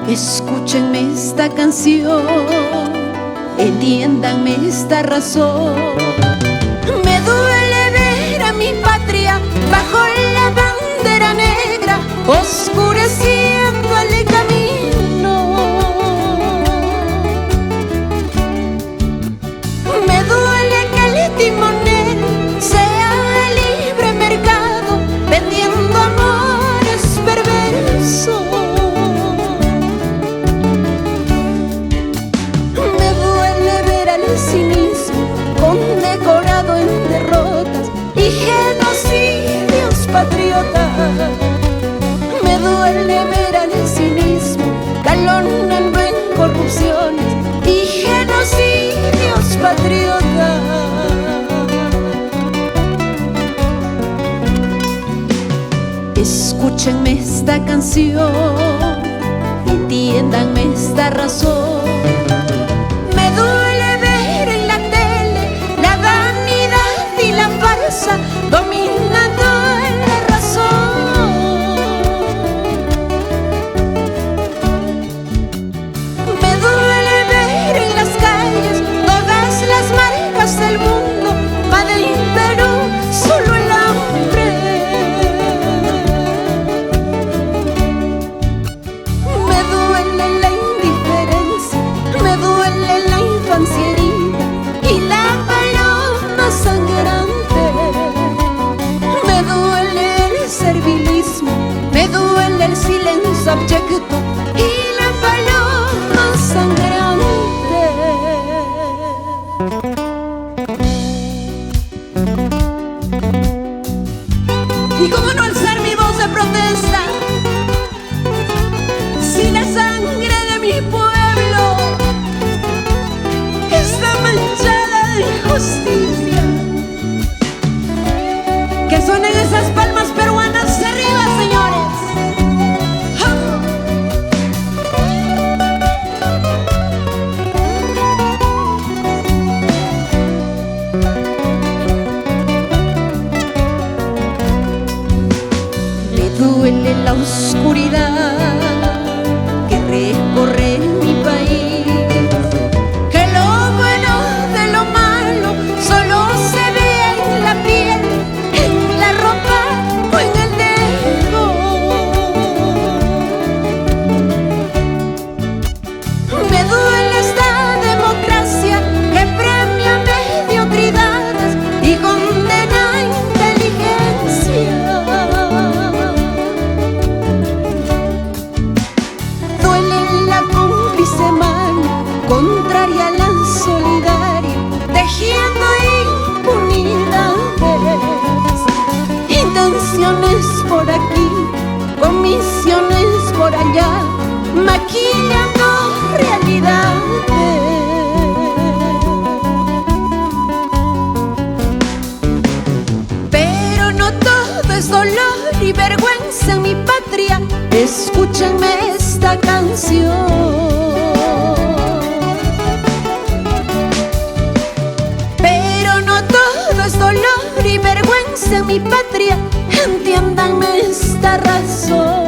Escúchenme esta canción, entiéndanme esta razón. Me duele ver a mi patria bajo la bandera negra, oscureciendo el camino. Me duele que el timonel sea el libre mercado, vendiendo amores perversos. Me duele ver al cinismo condecorado en derrotas y genocidios patriotas. Me duele ver al cinismo galonando en corrupciones y genocidios patriotas. Escúchenme esta canción, entiéndanme esta razón. Me duele ver en la tele la vanidad y la farsa dominando la razón. Me duele ver en las calles todas las marcas del mundo, Made in Perú, solo el hambre. Me duele la indiferencia, me duele la infancia herida y la paloma sangrante. Me duele el servilismo, me duele el silencio abyecto y la paloma sangrante. ¿Y cómo no alzar mi voz de protesta si la sangre de mi pueblo está manchada de injusticia? Que suenen esas palmas peruanas arriba, señores. ¡Ja! Me duele la oscuridad que recorre mi país, que lo bueno de lo malo solo se ve en la piel, en la ropa o en el dedo. Me duele esta democracia que premia mediocridades y condena inteligencia. Duele la cómplice mano contraria a la solidaria, tejiendo impunidades. Intenciones por aquí, comisiones por allá, maquillando realidades. Pero no todo es dolor y vergüenza en mi patria. Escúchenme esta canción. Pero no todo es dolor y vergüenza en mi patria. Entiéndanme esta razón.